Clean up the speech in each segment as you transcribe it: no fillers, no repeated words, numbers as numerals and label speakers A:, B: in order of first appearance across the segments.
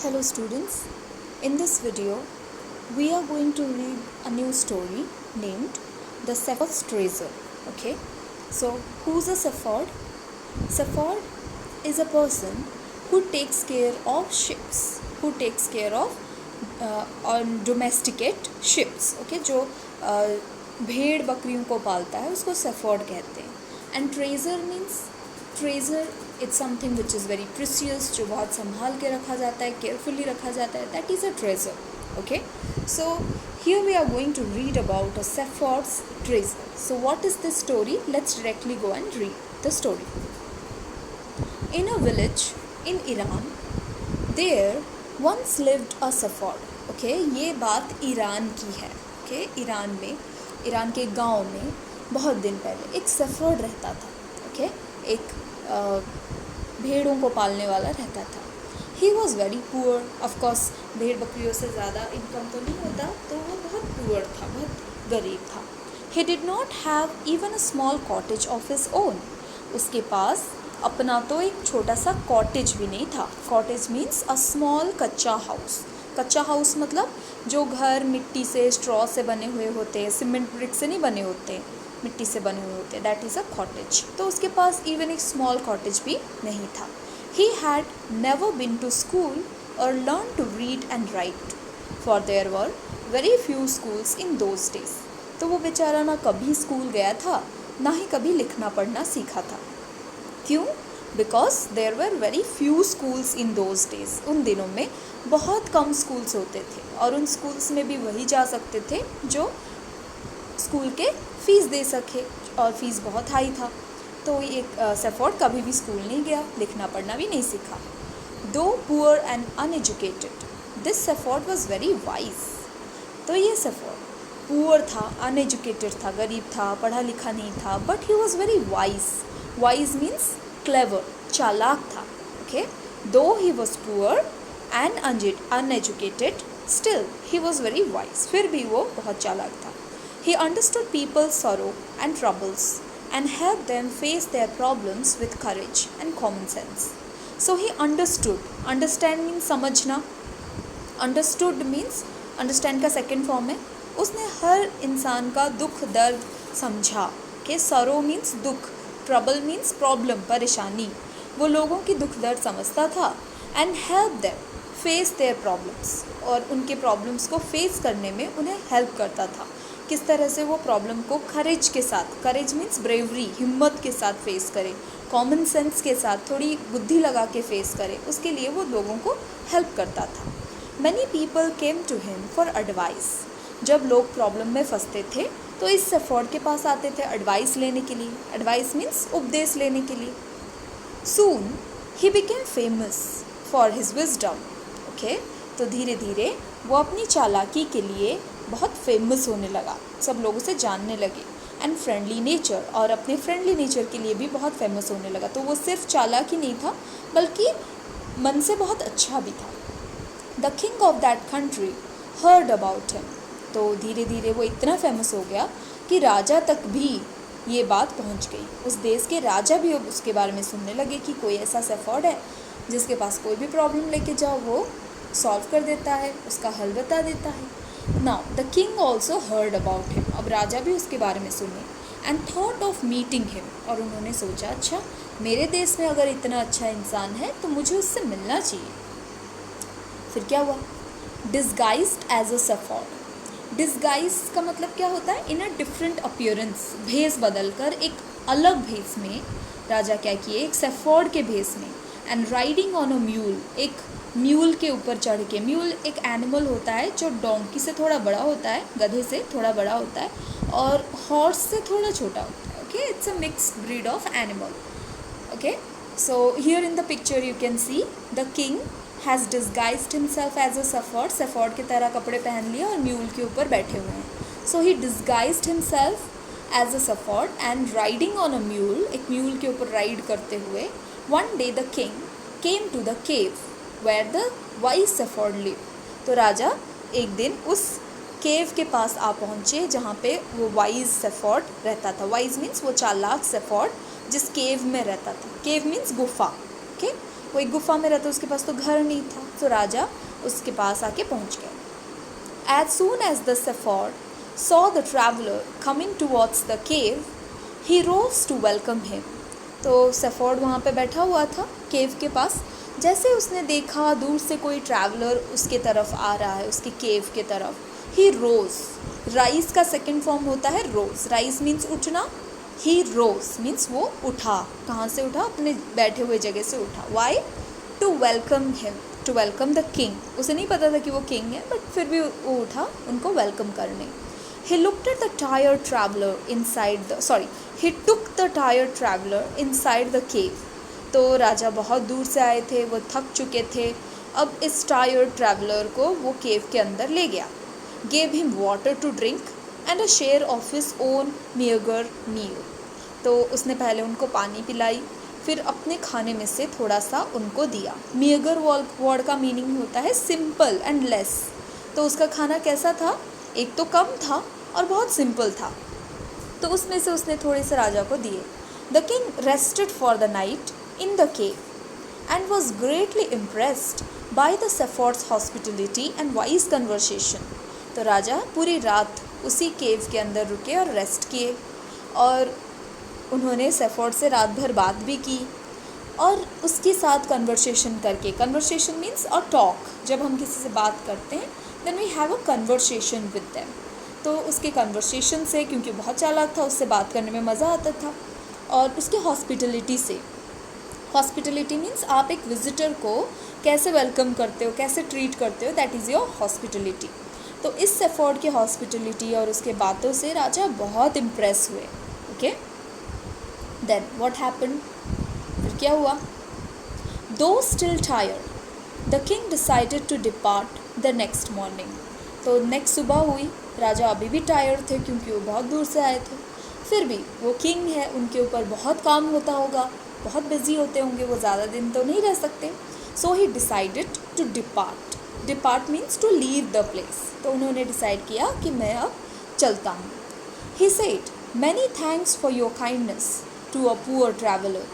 A: Hello students, in this video we are going to read a new story named The Sephard's Treasure. Okay, so who's a Sephard? Sephard is a person who takes care of ships, who takes care of on domesticate ships. Okay, जो भेड़ बकरियों को पालता है उसको shepherd कहते हैं. And treasure means treasure it's something which is very precious, जो बहुत संभाल के रखा जाता है, केयरफुली रखा जाता है. That is a treasure. Okay, so here we are going to read about a shepherd's treasure. So what is this story? Let's directly go and read the story. In a village in Iran there once lived a shepherd. Okay, ये बात Iran की है. Okay, Iran में, Iran के गांव में बहुत दिन पहले एक सेफर्ड रहता था. ओके, एक भेड़ों को पालने वाला रहता था. He was very poor. Of course भेड़ बकरियों से ज़्यादा इनकम तो नहीं होता, तो वो बहुत पुअर था, बहुत गरीब था. He did not have even a small cottage of his own. उसके पास अपना तो एक छोटा सा कॉटेज भी नहीं था. कॉटेज मीन्स अ स्मॉल कच्चा हाउस. कच्चा हाउस मतलब जो घर मिट्टी से, स्ट्रॉ से बने हुए होते हैं, सीमेंट ब्रिक से नहीं बने होते, मिट्टी से बने हुए होते हैं. That is a cottage. तो उसके पास इवन एक स्मॉल कॉटेज भी नहीं था. He had never been to school और learn to read and write, for there were very few schools in those days. तो वो बेचारा ना कभी स्कूल गया था, ना ही कभी लिखना पढ़ना सीखा था. क्यों? Because there were very few schools in those days. उन दिनों में बहुत कम स्कूल्स होते थे, और उन स्कूल्स में भी वही जा सकते थे जो स्कूल के फ़ीस दे सके, और फीस बहुत हाई था. तो एक सेफर्ड कभी भी स्कूल नहीं गया, लिखना पढ़ना भी नहीं सीखा. दो poor and uneducated, this shepherd was very wise. तो ये सेफर्ड पुअर था, अनएजुकेटेड था, गरीब था, पढ़ा लिखा नहीं था, but he was very wise. Wise means clever, चालाक था. ओके, दो he was poor and uneducated, still he was very wise. फिर भी वो बहुत चालाक था. He understood people's sorrow and troubles and helped them face their problems with courage and common sense. So he understood. Understand means समझना. Understood means understand का second form है. उसने हर इंसान का दुख दर्द समझा. Okay, sorrow means दुख, trouble means problem, परेशानी. वो लोगों की दुख दर्द समझता था. And help them face their problems, और उनके प्रॉब्लम्स को फेस करने में उन्हें हेल्प करता था. किस तरह से वो प्रॉब्लम को करेज के साथ, करेज मीन्स ब्रेवरी, हिम्मत के साथ फेस करे, कॉमन सेंस के साथ थोड़ी बुद्धि लगा के फेस करे, उसके लिए वो लोगों को हेल्प करता था. Many people came to him for advice. जब लोग प्रॉब्लम में फंसते थे तो इस सेफर्ड के पास आते थे एडवाइस लेने के लिए. एडवाइस मीन्स उपदेश लेने के लिए. Soon he became famous for his wisdom. Okay, तो धीरे धीरे वो अपनी चालाकी के लिए बहुत फेमस होने लगा, सब लोगों से जानने लगे. एंड फ्रेंडली नेचर, और अपने फ्रेंडली नेचर के लिए भी बहुत फेमस होने लगा. तो वो सिर्फ चालाक ही नहीं था, बल्कि मन से बहुत अच्छा भी था. The king of that country heard about him. तो धीरे धीरे वो इतना फेमस हो गया कि राजा तक भी ये बात पहुंच गई. उस देश के राजा भी अब उसके बारे में सुनने लगे कि कोई ऐसा सेफर्ड है जिसके पास कोई भी प्रॉब्लम लेके जाओ वो सॉल्व कर देता है, उसका हल बता देता है. Now the king also heard about him. अब राजा भी उसके बारे में सुने. And thought of meeting him, और उन्होंने सोचा अच्छा मेरे देश में अगर इतना अच्छा इंसान है तो मुझे उससे मिलना चाहिए. फिर क्या हुआ? Disguised as a shepherd. Disguise का मतलब क्या होता है? इन अ डिफरेंट अपीयरेंस, भेस बदल कर एक अलग भेस में राजा क्या किए, एक सेफर्ड के भेस में. And riding on a mule, एक म्यूल के ऊपर चढ़ के. म्यूल एक एनिमल होता है जो डोंकी से थोड़ा बड़ा होता है, गधे से थोड़ा बड़ा होता है, और हॉर्स से थोड़ा छोटा होता है. Okay, it's a mixed breed of animal. Okay, so here in the picture you can see the king has disguised himself as a shepherd. Shepherd की तरह कपड़े पहन लिए और म्यूल के ऊपर बैठे हुए हैं. So he disguised himself as a shepherd and riding on a mule, एक म्यूल के ऊपर राइड करते हुए. One day the king came to the cave where the wise shepherd live. तो राजा एक दिन उस केव के पास आ पहुँचे जहाँ पे वो वाइज सेफर्ड रहता था. वाइज मीन्स वो चालाक सेफर्ड जिस केव में रहता था. केव मीन्स गुफा. ओके, वो एक गुफा में रहता, उसके पास तो घर नहीं था, तो राजा उसके पास आके पहुंच गया. As soon as the shepherd saw the traveler coming towards the cave, he rose to welcome him. तो शेफर्ड वहाँ पे बैठा हुआ था केव के पास. जैसे उसने देखा दूर से कोई ट्रैवलर उसके तरफ आ रहा है, उसके केव के तरफ, ही रोज. राइज का सेकंड फॉर्म होता है रोज. राइज मीन्स उठना, ही रोज मीन्स वो उठा. कहाँ से उठा? अपने बैठे हुए जगह से उठा. Why? To welcome him, to welcome the king. उसे नहीं पता था कि वो किंग है, बट फिर भी वो उठा उनको वेलकम करने. He looked at the tired traveler inside the he took the tired traveler inside the cave. तो राजा बहुत दूर से आए थे, वो थक चुके थे. अब इस tired traveler को वो केव के अंदर ले गया. Gave him water to drink and a share of his own meager meal. तो उसने पहले उनको पानी पिलाई, फिर अपने खाने में से थोड़ा सा उनको दिया. meager वर्ड का मीनिंग होता है सिंपल एंड लेस. तो उसका खाना कैसा था? एक तो कम था और बहुत सिंपल था. तो उसमें से उसने थोड़े से राजा को दिए. The king rested for the night in the cave and was greatly impressed by the shepherd's hospitality and wise conversation. तो राजा पूरी रात उसी केव के अंदर रुके और रेस्ट किए, और उन्होंने शेफर्ड से रात भर बात भी की और उसके साथ कन्वर्सेशन करके. Conversation means a talk. जब हम किसी से बात करते हैं then we have a conversation with them. तो उसके कन्वर्सेशन से, क्योंकि बहुत चालाक था, उससे बात करने में मज़ा आता था. और उसके हॉस्पिटलिटी से, हॉस्पिटलिटी मीन्स आप एक विजिटर को कैसे वेलकम करते हो, कैसे ट्रीट करते हो, दैट इज़ योर हॉस्पिटलिटी. तो इस शेफर्ड के हॉस्पिटलिटी और उसके बातों से राजा बहुत इम्प्रेस हुए. Okay, then what happened? फिर क्या हुआ? Though still tired the king decided to depart the next morning. तो नेक्स्ट सुबह हुई. राजा अभी भी टायर्ड थे क्योंकि वो बहुत दूर से आए थे. फिर भी वो किंग है, उनके ऊपर बहुत काम होता होगा, बहुत बिजी होते होंगे, वो ज़्यादा दिन तो नहीं रह सकते. So he decided to depart. Depart means to leave the place. तो उन्होंने डिसाइड किया कि मैं अब चलता हूँ. He said, many thanks for your kindness to a poor traveller.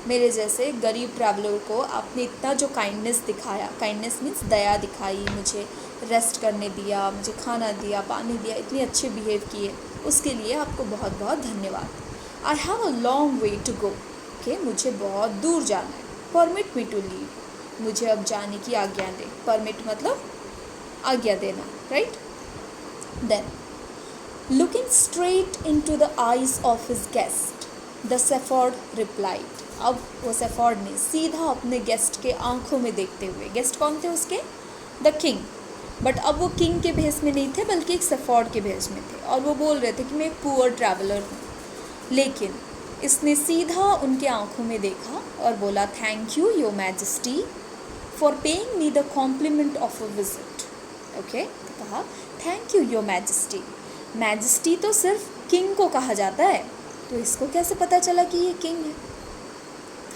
A: मेरे जैसे गरीब ट्रैवलर को आपने इतना जो काइंडनेस दिखाया, काइंडनेस मीन्स दया दिखाई, मुझे रेस्ट करने दिया, मुझे खाना दिया, पानी दिया, इतने अच्छे बिहेव किए, उसके लिए आपको बहुत बहुत धन्यवाद. I have a long way to go. Okay, मुझे बहुत दूर जाना है. Permit me to leave. मुझे अब जाने की आज्ञा दे. परमिट मतलब आज्ञा देना, right. Then looking straight into the eyes of his guest the shepherd replied. अब वो शेफर्ड ने सीधा अपने गेस्ट के आंखों में देखते हुए, गेस्ट कौन थे उसके? The king. बट अब वो किंग के भेष में नहीं थे, बल्कि एक शेफर्ड के भेष में थे, और वो बोल रहे थे कि मैं एक पुअर ट्रैवलर हूँ. लेकिन इसने सीधा उनके आंखों में देखा और बोला, thank you your majesty for paying me the compliment of a visit. Okay, तो कहा thank you your majesty. Majesty तो सिर्फ किंग को कहा जाता है, तो इसको कैसे पता चला कि ये किंग है?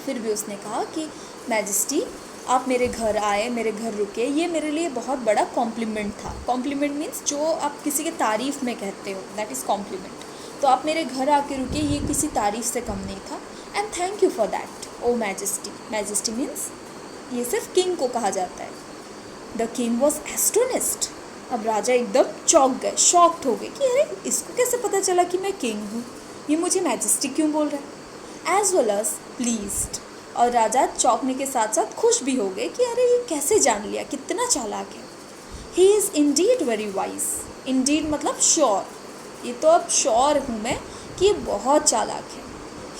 A: फिर भी उसने कहा कि मैजेस्टी, आप मेरे घर आए, मेरे घर रुके, ये मेरे लिए बहुत बड़ा कॉम्प्लीमेंट था. कॉम्प्लीमेंट मीन्स जो आप किसी के तारीफ़ में कहते हो, दैट इज़ कॉम्प्लीमेंट. तो आप मेरे घर आके रुके, ये किसी तारीफ़ से कम नहीं था. And thank you for that O majesty. Majesty means ये सिर्फ किंग को कहा जाता है. The king was astonished. अब राजा एकदम चौंक गए, शॉक्ड हो गए कि अरे इसको कैसे पता चला कि मैं किंग हूँ, ये मुझे मैजेस्टी क्यों बोल रहा है. As well as pleased. और राजा चौंकने के साथ साथ खुश भी हो गए कि अरे ये कैसे जान लिया, कितना चालाक है. He is Indeed very wise. Indeed मतलब श्योर, ये तो अब श्योर हूँ मैं कि ये बहुत चालाक है.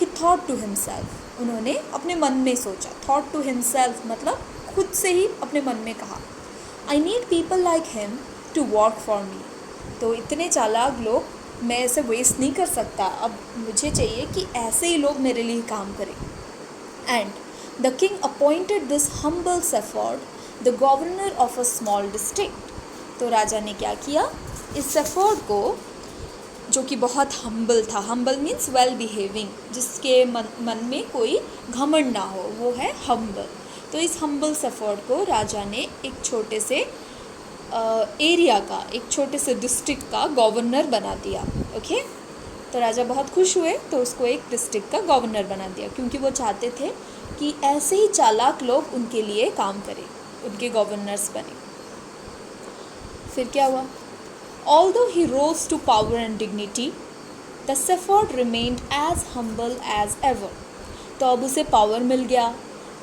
A: He thought to himself. उन्होंने अपने मन में सोचा. थॉट टू हिमसेल्फ मतलब खुद से ही अपने मन में कहा, I need people like him to work for me. तो इतने चालाक लोग मैं ऐसे वेस्ट नहीं कर सकता, अब मुझे चाहिए कि ऐसे ही लोग मेरे लिए काम करें. And the king appointed this humble shepherd the governor of a small district. तो राजा ने क्या किया, इस शेफर्ड को जो कि बहुत हम्बल था, हम्बल मीन्स वेल बिहेविंग, जिसके मन में कोई घमंड ना हो, वो है हम्बल. तो इस हम्बल शेफर्ड को राजा ने एक छोटे से एरिया का, एक छोटे से डिस्ट्रिक्ट का गवर्नर बना दिया. ओके, तो राजा बहुत खुश हुए, तो उसको एक डिस्ट्रिक्ट का गवर्नर बना दिया, क्योंकि वो चाहते थे कि ऐसे ही चालाक लोग उनके लिए काम करें, उनके गवर्नर्स बने। फिर क्या हुआ? Although he rose to power and dignity, the Safford remained as humble as ever. तो अब उसे पावर मिल गया,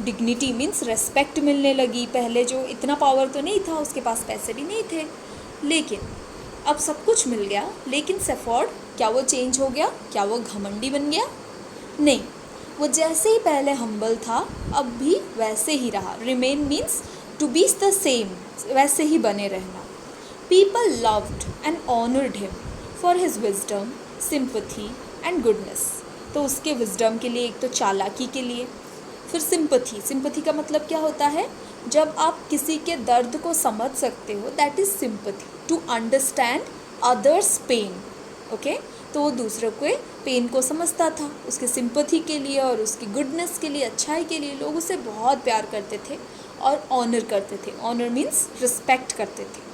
A: डिग्निटी मीन्स रेस्पेक्ट मिलने लगी। पहले जो इतना पावर तो नहीं था, उसके पास पैसे भी नहीं थे, लेकिन अब सब कुछ मिल गया। लेकिन सेफोर्ड, क्या वो चेंज हो गया? क्या वो घमंडी बन गया? नहीं, वो जैसे ही पहले हम्बल था अब भी वैसे ही रहा। Remain means to be the same, वैसे ही बने रहना। People loved and honored him for his wisdom, sympathy and goodness. तो उसके विजडम के लिए, एक तो चालाकी के लिए, फिर सिंपथी। सिंपथी का मतलब क्या होता है? जब आप किसी के दर्द को समझ सकते हो, that is sympathy, to understand others pain. Okay, तो वो दूसरे के पेन को समझता था। उसके सिंपथी के लिए और उसकी गुडनेस के लिए, अच्छाई के लिए लोग उसे बहुत प्यार करते थे और ऑनर करते थे। ऑनर मीन्स रिस्पेक्ट करते थे।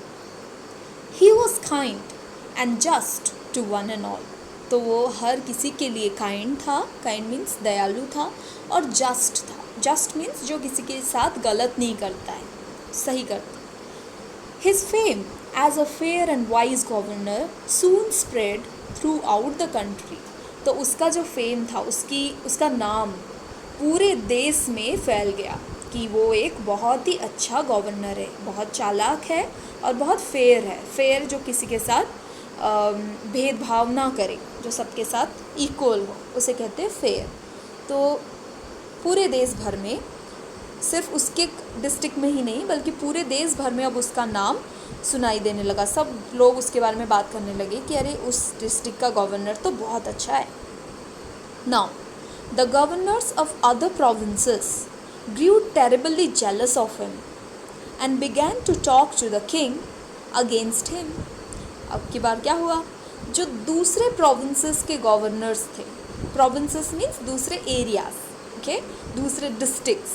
A: He was kind and just to one and all. तो वो हर किसी के लिए काइंड था। काइंड मीन्स दयालु था, और जस्ट था। जस्ट मीन्स जो किसी के साथ गलत नहीं करता है, सही करता। His fame as a fair and wise governor soon spread throughout the country. तो उसका जो फेम था, उसका नाम पूरे देश में फैल गया कि वो एक बहुत ही अच्छा गवर्नर है, बहुत चालाक है और बहुत फेयर है। फेयर जो किसी के साथ भेदभाव ना करे, जो सबके साथ इक्वल हो, उसे कहते हैं फेयर। तो पूरे देश भर में, सिर्फ उसके डिस्ट्रिक्ट में ही नहीं बल्कि पूरे देश भर में अब उसका नाम सुनाई देने लगा। सब लोग उसके बारे में बात करने लगे कि अरे उस डिस्ट्रिक्ट का गवर्नर तो बहुत अच्छा है। Now the governors of other provinces grew terribly jealous of him and began to talk to the king against him. अब की बार क्या हुआ? जो दूसरे प्रोविंसेस के गवर्नर्स थे, प्रोविंसेस मीन्स दूसरे एरियाज, ओके, दूसरे डिस्ट्रिक्ट्स,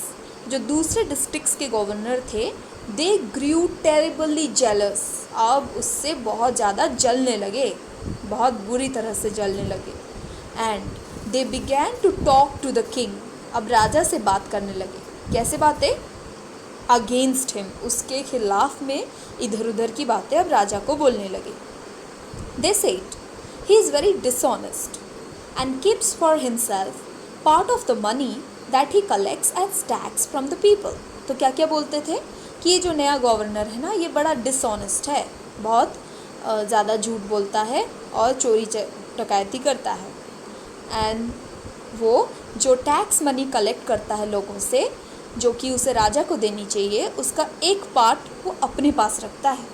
A: जो दूसरे डिस्ट्रिक्ट्स के गवर्नर थे, दे ग्रू टेरिबली जेलस। अब उससे बहुत ज़्यादा जलने लगे, बहुत बुरी तरह से जलने लगे। And they began to talk to the king. अब राजा से बात करने लगे। कैसे बातें? अगेंस्ट हिम, उसके खिलाफ में इधर उधर की बातें अब राजा को बोलने लगे। They said he is very dishonest and keeps for himself part of the money that he collects as tax from the people. तो क्या क्या बोलते थे कि ये जो नया गवर्नर है ना, ये बड़ा डिसऑनेस्ट है, बहुत ज़्यादा झूठ बोलता है और चोरी डकैती करता है। एंड वो जो टैक्स मनी कलेक्ट करता है लोगों से, जो कि उसे राजा को देनी चाहिए, उसका एक पार्ट वो अपने पास रखता है।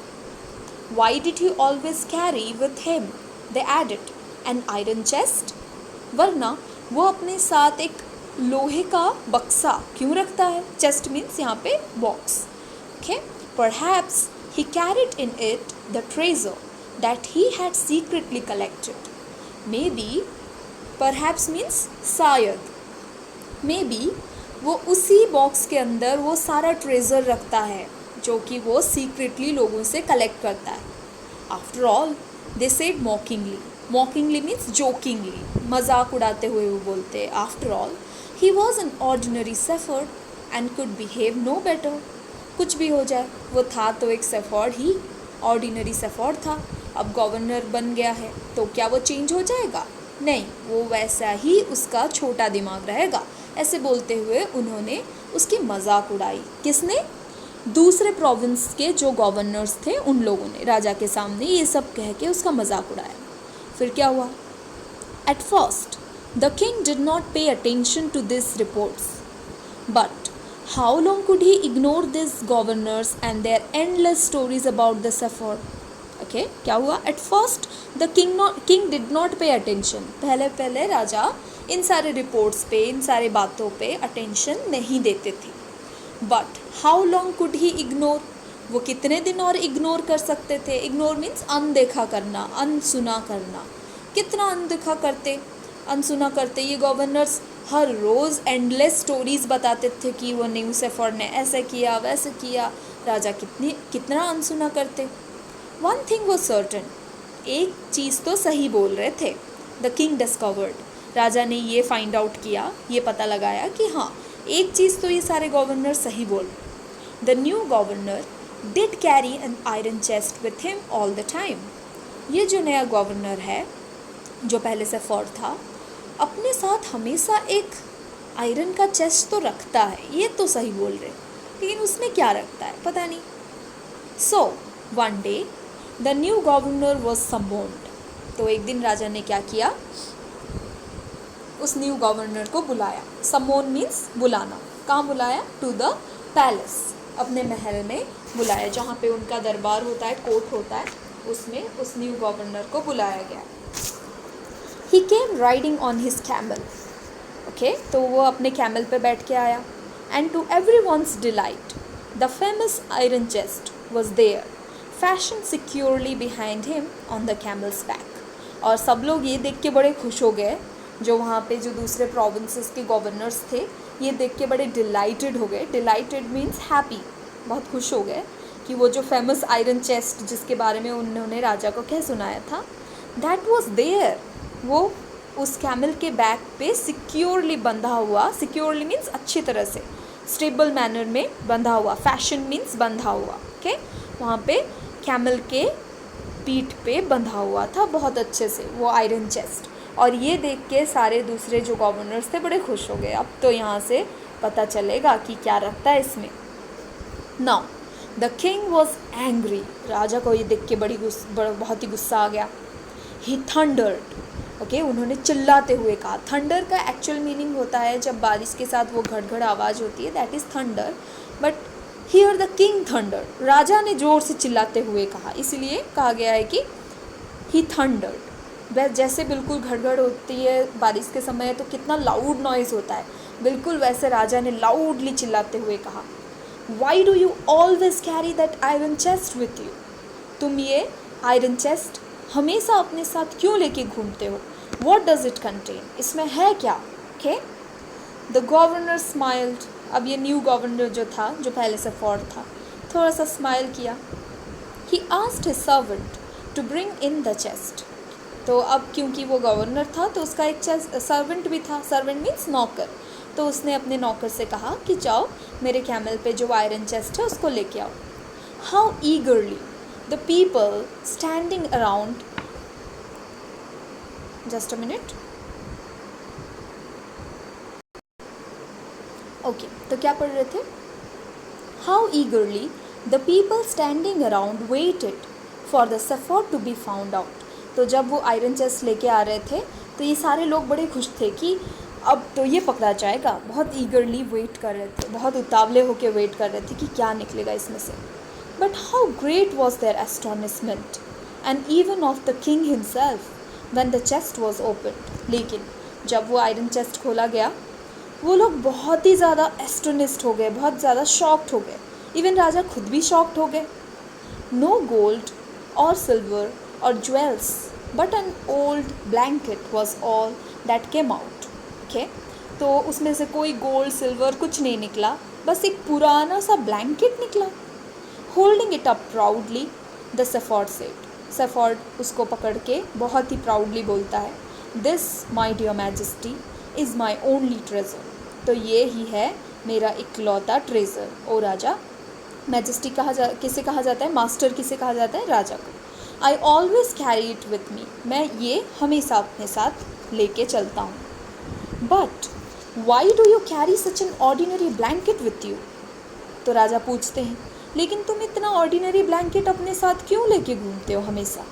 A: Why did he always carry with him, they added, an iron chest. वरना वो अपने साथ एक लोहे का बक्सा क्यों रखता है? चेस्ट मीन्स यहाँ पे box, okay. Perhaps he carried in it the treasure that he had secretly collected. May be, perhaps means शायद, मे बी वो उसी बॉक्स के अंदर वो सारा ट्रेजर रखता है जो कि वो सीक्रेटली लोगों से कलेक्ट करता है। After all they said mockingly, mockingly means jokingly, मजाक उड़ाते हुए वो बोलते हैं। After all he was an ordinary shepherd and could behave no better. कुछ भी हो जाए, वो था तो एक सेफर्ड ही, ऑर्डिनरी सेफर्ड था। अब गवर्नर बन गया है तो क्या वो चेंज हो जाएगा? नहीं, वो वैसा ही उसका छोटा दिमाग रहेगा। ऐसे बोलते हुए उन्होंने उसकी मजाक उड़ाई। किसने? दूसरे प्रोविंस के जो गवर्नर्स थे उन लोगों ने राजा के सामने ये सब कह के उसका मजाक उड़ाया। फिर क्या हुआ? At first the king did not pay attention to this reports, but how long could he ignore this governors and their endless stories about the shepherd. Okay, क्या हुआ? At first the king did not pay attention. पहले राजा इन सारे reports पे, इन सारे बातों pay attention नहीं देते थे। But how long could he ignore, वो कितने दिन और इग्नोर कर सकते थे? इग्नोर मीन्स अनदेखा करना, अनसुना करना। कितना अनदेखा करते, अनसुना करते? ये गवर्नर्स हर रोज़ एंडलेस स्टोरीज बताते थे कि वो न्यू सेफर्ड ने ऐसे किया वैसे किया। राजा कितना अनसुना करते। वन थिंग वॉज सर्टन, एक चीज़ तो सही बोल रहे थे। द किंग डिस्कवर्ड, राजा ने ये फाइंड आउट किया, ये पता लगाया कि हाँ, एक चीज़ तो ये सारे गवर्नर सही बोल रहे। The new governor did carry N iron chest with him all the time. ये जो नया गवर्नर है, जो पहले से फॉर्ड था, अपने साथ हमेशा एक आयरन का चेस्ट तो रखता है, ये तो सही बोल रहे, लेकिन उसमें क्या रखता है पता नहीं। So one day the new governor was summoned. तो एक दिन राजा ने क्या किया, उस न्यू गवर्नर को बुलाया। समोन मीन्स बुलाना। कहाँ बुलाया? टू द पैलेस, अपने महल में बुलाया, जहाँ पे उनका दरबार होता है, कोर्ट होता है, उसमें उस न्यू गवर्नर को बुलाया गया। He came riding on his camel. Okay, तो वो अपने कैमल पे बैठ के आया। And to everyone's delight the famous iron chest was there, fastened securely behind him on the camel's back. और सब लोग ये देख के बड़े खुश हो गए, जो वहाँ पे जो दूसरे प्रोविंसेस के गवर्नर्स थे, ये देख के बड़े डिलाइटेड हो गए। डिलाइटेड मीन्स हैप्पी, बहुत खुश हो गए कि वो जो फेमस आयरन चेस्ट जिसके बारे में उन्होंने राजा को क्या सुनाया था, दैट वॉज देयर, वो उस कैमल के बैक पे सिक्योरली बंधा हुआ। सिक्योरली मीन्स अच्छी तरह से, स्टेबल मैनर में बंधा हुआ। फैशन मीन्स बंधा हुआ। ओके, वहाँ पे कैमल के पीठ पे बंधा हुआ था बहुत अच्छे से वो आयरन चेस्ट। और ये देख के सारे दूसरे जो गवर्नर्स थे बड़े खुश हो गए, अब तो यहाँ से पता चलेगा कि क्या रखता है इसमें। Now the king was angry. राजा को ये देख के बहुत ही गुस्सा आ गया। ही थंडर्ड। ओके, उन्होंने चिल्लाते हुए कहा। थंडर का एक्चुअल मीनिंग होता है जब बारिश के साथ वो घड़ आवाज़ होती है, that is thunder. But here the king thunder, राजा ने ज़ोर से चिल्लाते हुए कहा, इसलिए कहा गया है कि ही थंडर्ड। वह जैसे बिल्कुल घड़ होती है बारिश के समय तो कितना लाउड नॉइज़ होता है, बिल्कुल वैसे राजा ने लाउडली चिल्लाते हुए कहा, why do you always carry that iron chest with you. तुम ये आयरन चेस्ट हमेशा अपने साथ क्यों लेके घूमते हो? वॉट डज इट कंटेन, इसमें है क्या? Okay, the governor smiled. अब ये न्यू गवर्नर जो था, जो पहले से फॉर्ड था, थोड़ा सा स्माइल किया। He asked his servant to bring in the chest. तो अब क्योंकि वो गवर्नर था तो उसका एक सर्वेंट भी था। सर्वेंट मीन्स नौकर। तो उसने अपने नौकर से कहा कि जाओ मेरे कैमल पे जो आयरन चेस्ट है उसको लेके आओ। How ईगरली the people standing around, just a minute, okay, तो क्या पढ़ रहे थे? How eagerly the people standing around waited for the sapphire to be found out। तो जब वो आयरन चेस्ट लेके आ रहे थे तो ये सारे लोग बड़े खुश थे कि अब तो ये पकड़ा जाएगा। बहुत ईगरली वेट कर रहे थे, बहुत उतावले होकर वेट कर रहे थे कि क्या निकलेगा इसमें से। But how great was their astonishment, and even of the king himself, when the chest was opened। लेकिन जब वो आयरन चेस्ट खोला गया, वो लोग बहुत ही ज़्यादा एस्टोनिस्ड हो गए, बहुत ज़्यादा शॉक्ड हो गए। इवन राजा खुद भी शॉक्ड हो गए। No gold or silver or jewels, but an old blanket was all that came out। Okay? तो उसमें से कोई गोल्ड सिल्वर कुछ नहीं निकला, बस एक पुराना सा ब्लैंकेट निकला। Holding it up proudly the shepherd said. Shepherd उसको पकड़ के बहुत ही प्राउडली बोलता है, this my dear majesty is my only treasure. तो ये ही है मेरा इकलौता ट्रेजर। ओ राजा, मैजेस्टी किसे कहा जाता है? मास्टर किसे कहा जाता है? राजा को। I always carry it with me, मैं ये हमेशा अपने साथ लेके चलता हूँ। But why do you carry such an ordinary blanket with you. तो राजा पूछते हैं, लेकिन तुम इतना ऑर्डिनरी ब्लैंकेट अपने साथ क्यों लेके घूमते हो हमेशा?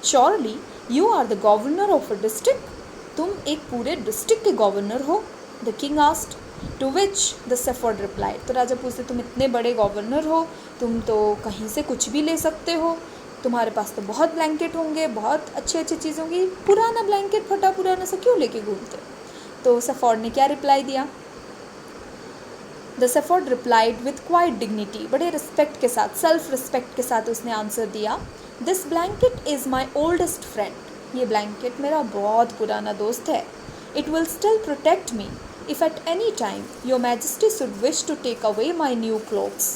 A: Surely you are the governor of a district, तुम एक पूरे डिस्ट्रिक्ट के गवर्नर हो। The king asked, to which the shepherd replied. तो राजा पूछते, तुम इतने बड़े गवर्नर हो, तुम तो कहीं से कुछ भी ले सकते हो, तुम्हारे पास तो बहुत ब्लैंकेट होंगे, बहुत अच्छे अच्छे चीज़ होंगी, पुराना ब्लैंकेट फटा पुराना सा क्यों लेके घूमते हो? तो सेफॉर्ड ने क्या रिप्लाई दिया? The shepherd replied with quite dignity, बड़े रिस्पेक्ट के साथ, सेल्फ रिस्पेक्ट के साथ उसने आंसर दिया, this blanket is my oldest friend. ये ब्लैंकेट मेरा बहुत पुराना दोस्त है। It will still protect me if at any time your majesty should wish to take away my new clothes.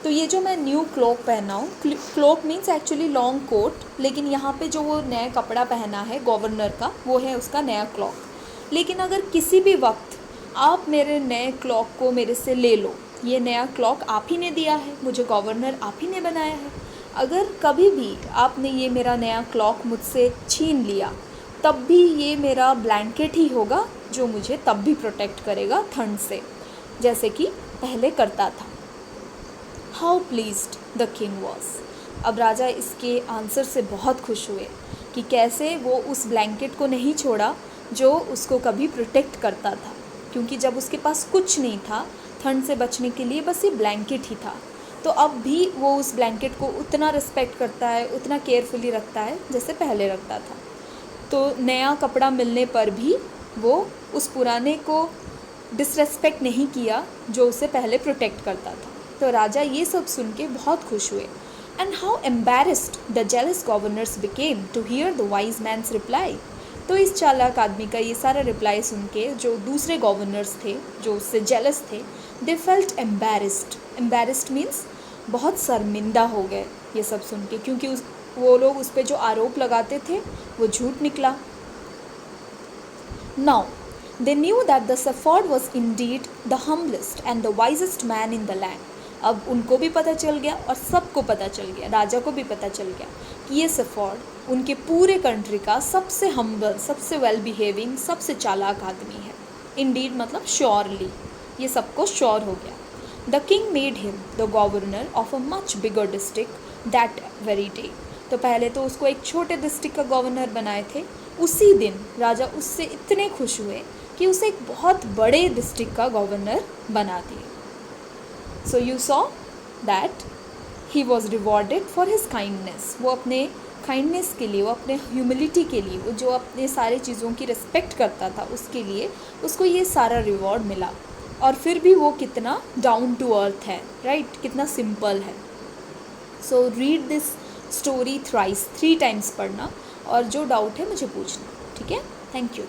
A: तो ये जो मैं न्यू क्लोक पहना हूँ, cloak means actually long coat, लेकिन यहाँ पे जो वो नया कपड़ा पहना है गवर्नर का, वो है उसका नया क्लोक। लेकिन अगर किसी भी वक्त आप मेरे नए क्लॉक को मेरे से ले लो, ये नया क्लॉक आप ही ने दिया है, मुझे गवर्नर आप ही ने बनाया है। अगर कभी भी आपने ये मेरा नया क्लॉक मुझसे छीन लिया, तब भी ये मेरा ब्लैंकेट ही होगा जो मुझे तब भी प्रोटेक्ट करेगा ठंड से, जैसे कि पहले करता था। How pleased the king was. अब राजा इसके आंसर से बहुत खुश हुए कि कैसे वो उस ब्लैंकेट को नहीं छोड़ा जो उसको कभी प्रोटेक्ट करता था, क्योंकि जब उसके पास कुछ नहीं था ठंड से बचने के लिए, बस ये ब्लैंकेट ही था, तो अब भी वो उस ब्लैंकेट को उतना रिस्पेक्ट करता है, उतना केयरफुली रखता है जैसे पहले रखता था। तो नया कपड़ा मिलने पर भी वो उस पुराने को डिसरेस्पेक्ट नहीं किया जो उसे पहले प्रोटेक्ट करता था। तो राजा ये सब सुन के बहुत खुश हुए। And how embarrassed the jealous governors became to hear the wise man's reply. तो इस चालाक आदमी का ये सारा रिप्लाई सुन के जो दूसरे गवर्नर्स थे, जो उससे जेलस थे, they felt embarrassed. Embarrassed means बहुत शर्मिंदा हो गए ये सब सुन के, क्योंकि वो लोग उस पर जो आरोप लगाते थे वो झूठ निकला। Now they knew that the shepherd was indeed the humblest and the wisest man in the land. अब उनको भी पता चल गया और सबको पता चल गया, राजा को भी पता चल गया कि ये सफॉर्ड उनके पूरे कंट्री का सबसे हम्बल, सबसे वेल बिहेविंग, सबसे चालाक आदमी है। इंडीड मतलब श्योरली, ये सबको श्योर हो गया। The king made him the governor of a much bigger district that very day. तो पहले तो उसको एक छोटे डिस्ट्रिक्ट का गवर्नर बनाए थे, उसी दिन राजा उससे इतने खुश हुए कि उसे एक बहुत बड़े डिस्ट्रिक्ट का गवर्नर बना दिए। So you saw that he was rewarded for his kindness. वो अपने काइंडनेस के लिए, वो अपने ह्यूमिलिटी के लिए, वो जो अपने सारे चीज़ों की रिस्पेक्ट करता था उसके लिए उसको ये सारा रिवॉर्ड मिला। और फिर भी वो कितना डाउन टू अर्थ है, राइट, कितना सिंपल है। So read this story thrice, 3 times पढ़ना, और जो डाउट है मुझे पूछना, ठीक है। Thank you.